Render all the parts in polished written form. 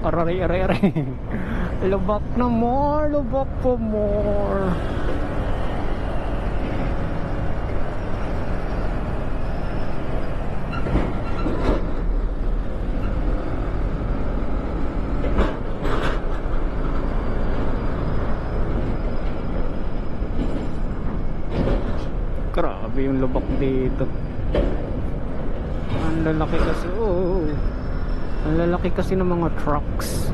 Aray, aray, aray. Lubak na more, lubak po more. Grabe yung lubak dito. Ang lalaki kasi, oh. Ang lalaki kasi ng mga trucks.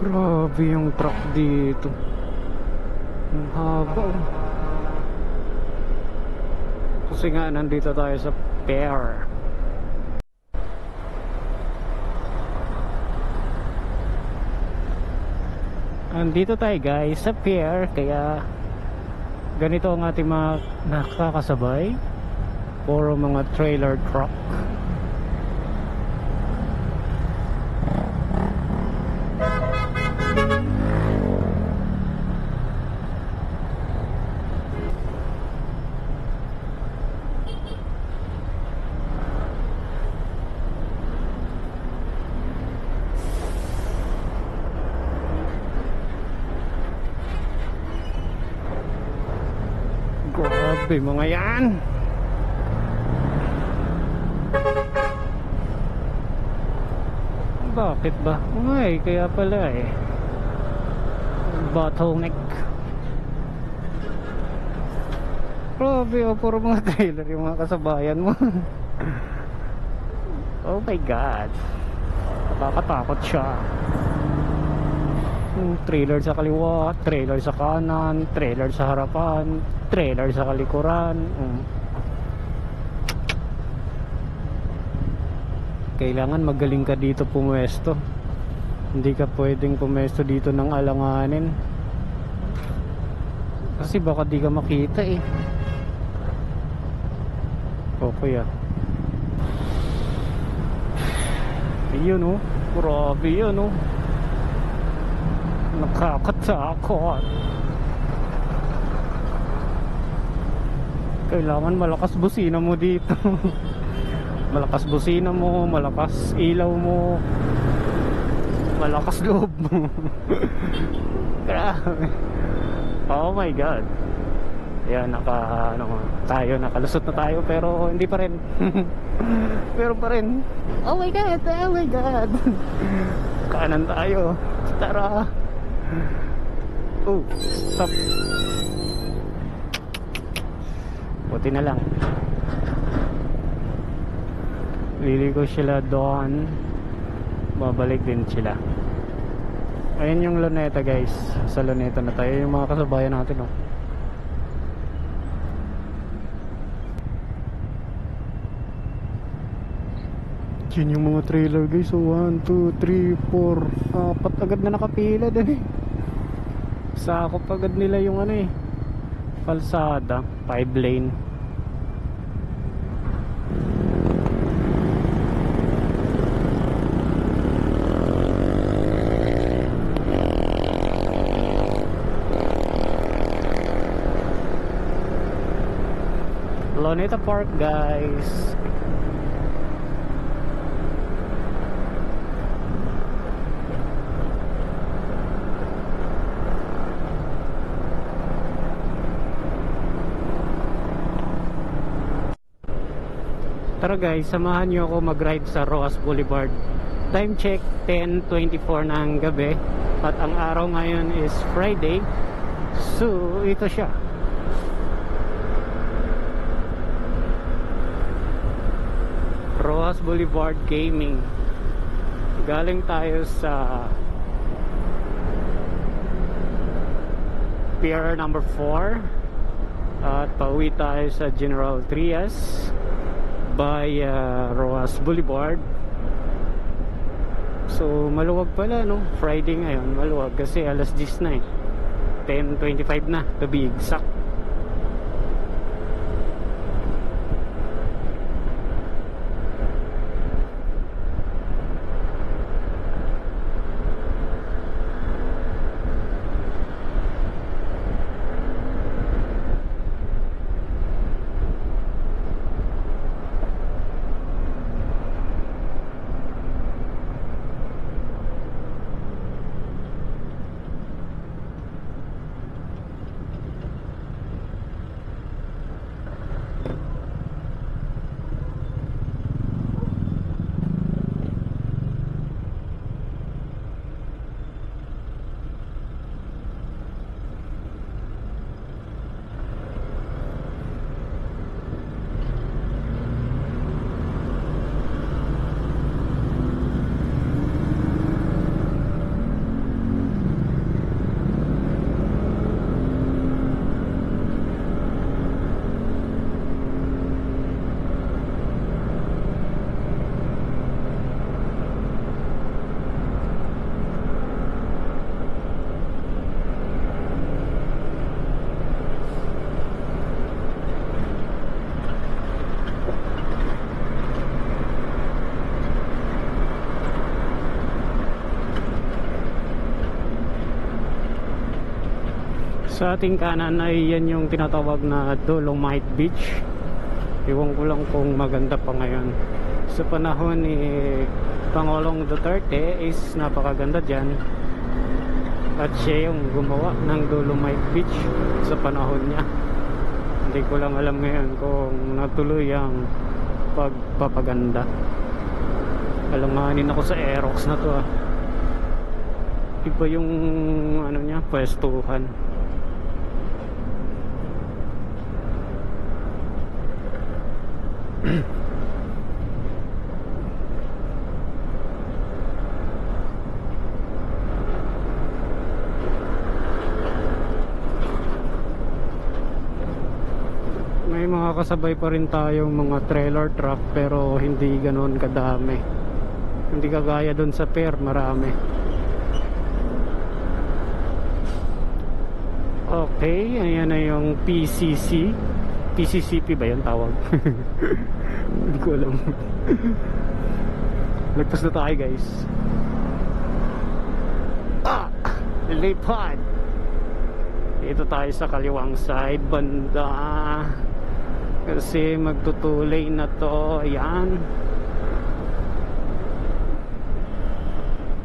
Grabe yung truck dito. Ang haba. Kasi nga nandito tayo sa pier. Nandito tayo guys sa pier. Kaya ganito ang ating mga nakakasabay. Puro mga trailer truck. Grabe mga yan. Bakit ba? Ay, kaya pala eh. Bottleneck. Grabe oh, puro mga trailer yung mga kasabayan mo. Oh my god. Nakakatakot siya. Trailer sa kaliwa, trailer sa kanan, trailer sa harapan, trailer sa kalikuran. Kailangan magaling ka dito pumuesto. Hindi ka pwedeng pumuesto dito ng alanganin. Kasi baka di ka makita eh. Okay ah. Ayun oh. Grabe yun oh. Nakakatakot. Kailangan malakas busina mo dito. Malakas busina mo, malakas ilaw mo, malakas loob mo. Grabe. Oh my god. Ayan, nakalusot na tayo pero hindi pa rin. Pero pa rin. Oh my god, oh my god. Kanan tayo. Tara. Oh, stop. Buti na lang. Liligo sila doon. Babalik din sila. Ayun yung Luneta guys. Sa Luneta na tayo. Yung mga kasabayan natin oh. Yun yung mga trailer guys. So 1, 2, 3, 4 4 agad na nakapila din eh. Sakop agad nila yung ano eh, kalsada, 5 lane. Luneta Park guys. Tara guys, samahan nyo ako mag-ride sa Roas Boulevard. Time check 10:24 ng gabi. At ang araw ngayon is Friday. So ito siya. Roas Boulevard Gaming. Galing tayo sa Pier number 4 at pauwi tayo sa General Trias by Roas Boulevard. So maluwag pala no, Friday ngayon maluwag kasi alas 10 na eh, 10:25 na to be exact. Sa ating kanan ay yan yung tinatawag na Dolomite Beach. Iwan ko lang kung maganda pa ngayon. Sa panahon ni Pangulong Duterte is napakaganda dyan. At siya yung gumawa ng Dolomite Beach sa panahon niya. Hindi ko lang alam ngayon kung natuloy ang pagpapaganda. Alanganin ako sa Aerox na to ah. Iba yung ano niya, pwestuhan. May mga kasabay pa rin tayong mga trailer truck pero hindi ganoon kadami. Hindi kagaya doon sa pier, marami. Okay, ayan na yung PCC. PCCP ba yun tawag? Hindi ko alam. Lagpas na tayo guys. Lipad. Dito tayo sa kaliwang side banda. Kasi magtutulay na to. Ayan.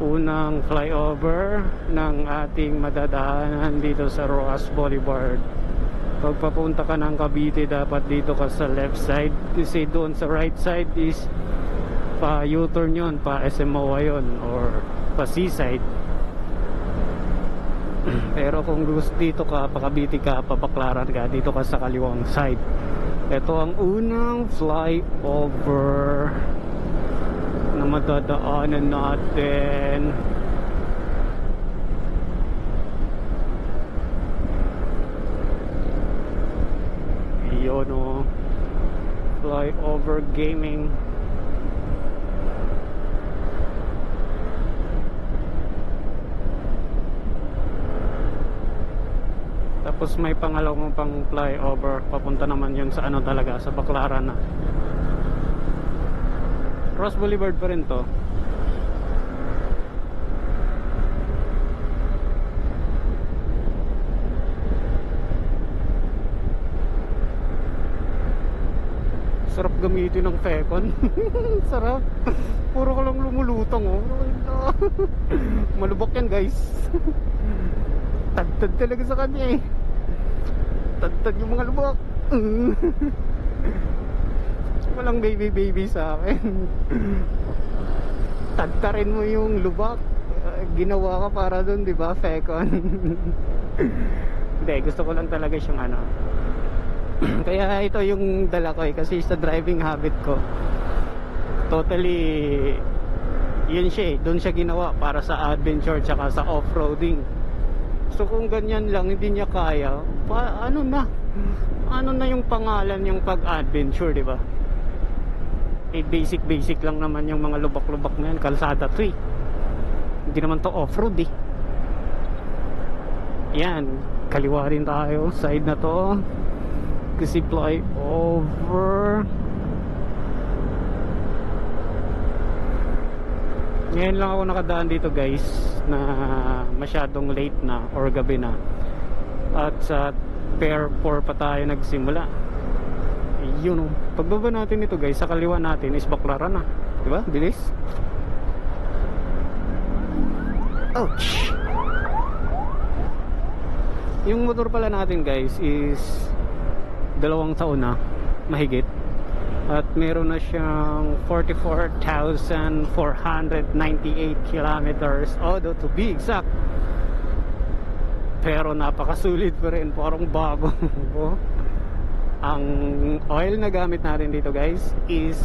Unang flyover ng ating madadaanan dito sa Roas Boulevard. Pag papunta ka ng Cavite, dapat dito ka sa left side. Kasi doon sa right side is pa U-turn yun, pa SMOA yun, or pa seaside. Pero kung gusto dito ka, pa Cavite ka, pa Baclaran ka, dito ka sa kaliwang side. Ito ang unang flyover na madadaanan natin. Yun o, flyover gaming. Tapos may pangalawang pang flyover, papunta naman yun sa ano talaga, sa Baclaran na. Ross Boulevard pa rin to. Sarap gamitin ng Fecon. Sarap. Puro ka lang lumulutang oh. Malubok yan guys. Tad-tad talaga sa kanya eh. Tad-tad yung mga lubok. Walang baby sa akin. Tagtarin mo yung lubak. Ginawa ka para dun, di ba, Fecon? Hindi, gusto ko lang talaga siyang ano. Kaya ito yung dala ko eh, kasi sa driving habit ko. Totally, yun siya eh. Doon siya ginawa para sa adventure tsaka sa off-roading. So kung ganyan lang, hindi niya kaya, ano na yung pangalan yung pag-adventure, di ba? Eh, basic lang naman yung mga lubak-lubak na yan. Kalsada to eh. Hindi naman to off-road eh. Yan, kaliwa rin tayo. Side na to. Kasi flyover. Ngayon lang ako nakadaan dito guys, na masyadong late na or gabi na. At sa Pier 4 pa tayo nagsimula. Yun o. Pagbaba natin ito guys, sa kaliwa natin is Baclaran na. Diba? Bilis. Ouch! Yung motor pala natin guys is 2 taon na mahigit. At meron na siyang 44,498 kilometers. Although to be exact. Pero napakasulit pa rin. Parang bago. Ang oil na gamit natin dito guys is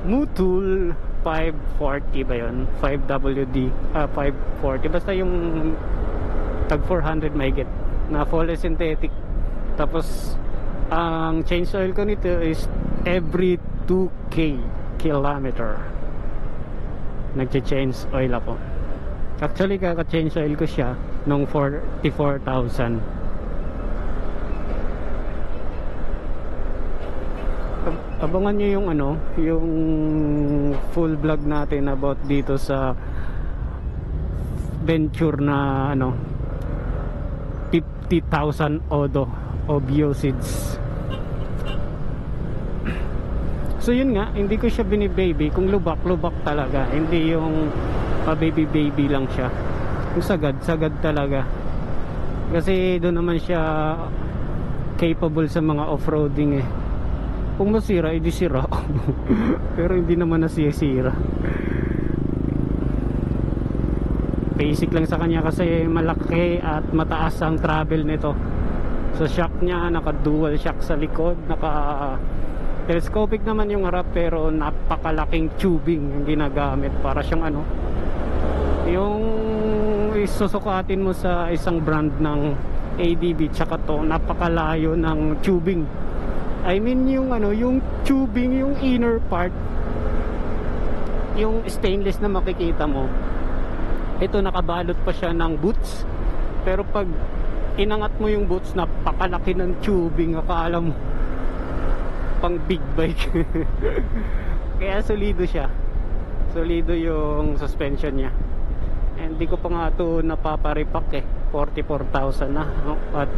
Motul 540 ba yun? 5WD 540, basta yung tag 400 mahigit na fully synthetic. Tapos ang change oil ko nito is every 2k kilometer nagche-change oil ako. Actually kaka-change oil ko siya nung 44,000. Abangan nyo yung ano, yung full vlog natin about dito sa venture na ano 50,000 odo o biocids. So yun nga, hindi ko siya binibaby. Kung lubak talaga, hindi yung pa-baby lang siya. Yung sagad talaga. Kasi doon naman siya capable sa mga off-roading eh. Kung masira, edi sira. Pero hindi naman nasisira. Basic lang sa kanya kasi malaki at mataas ang travel nito. So shock niya, naka dual shock sa likod, naka telescopic naman yung harap, pero napakalaking tubing yung ginagamit. Para siyang ano, yung isusukatin mo sa isang brand ng ADB tsaka to, napakalayo ng tubing. I mean yung ano, yung tubing, yung inner part, yung stainless na makikita mo, ito nakabalot pa siya ng boots. Pero pag inangat mo yung boots, napakalaki ng tubing, akala mo pang big bike. Kaya solido siya, solido yung suspension niya. And di ko pa nga ito napaparipak eh. 44,000 na, no? At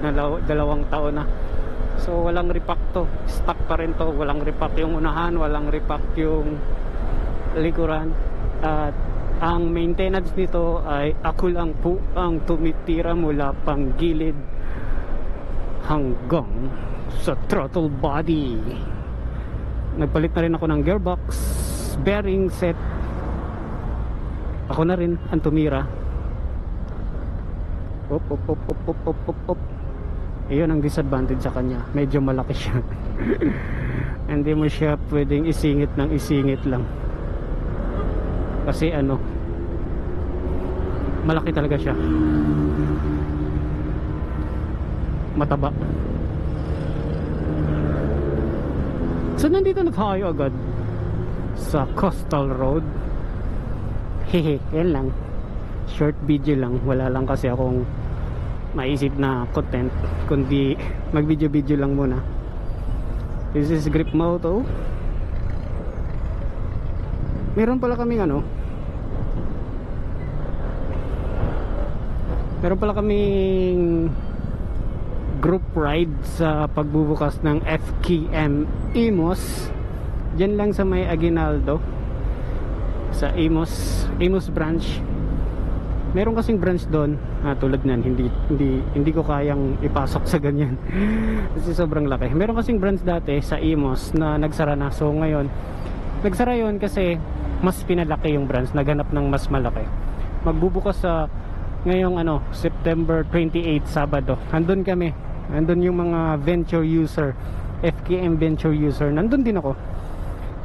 dalawang taon na. So walang repack to, stock pa rin to. Walang repack yung unahan, walang repack yung likuran. At ang maintenance nito ay ako lang po ang tumitira mula pang gilid hanggang sa throttle body. Nagpalit na rin ako ng gearbox, bearing set. Ako na rin ang tumira. Op. Iyon ang disadvantage sa kanya, medyo malaki siya. Hindi mo siya pwedeng isingit ng isingit lang. Kasi ano, malaki talaga siya. Mataba. So nandito na tayo agad sa Coastal Road. Hehe, yan lang. Short video lang. Wala lang kasi akong maisip na content, kundi mag video lang muna. This is Grip Moto. Meron pala kaming ano, meron pala kaming group ride sa pagbubukas ng FKM Imos. Diyan lang sa may Aguinaldo, sa Imos branch. Meron kasing branch doon, tulad niyan, hindi ko kayang ipasok sa ganyan. Kasi sobrang laki. Meron kasing branch dati sa Imos na nagsara na. So ngayon, nagsara yun kasi mas pinalaki yung branch, naghanap ng mas malaki. Magbubukas sa ngayong ano, September 28, Sabado. Andun kami. Andun yung mga venture user, FKM venture user. Nandun din ako.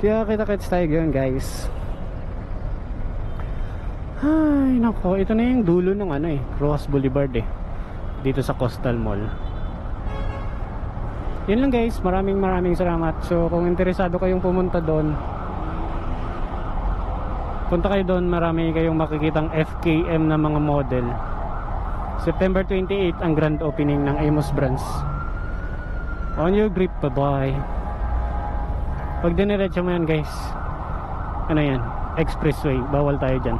Kaya kita-kits tayo ngayon, guys. Ay, nako. Ito na yung dulo ng ano eh, Rojas Boulevard eh. Dito sa Coastal Mall. Yun lang, guys. Maraming salamat. So, kung interesado kayong pumunta doon, punta kayo doon. Marami kayong makikitang FKM na mga model. September 28 ang grand opening ng Amos branch. On your grip, bye-bye. Pag diniretso mo yan, guys, ano yan, expressway, bawal tayo dyan.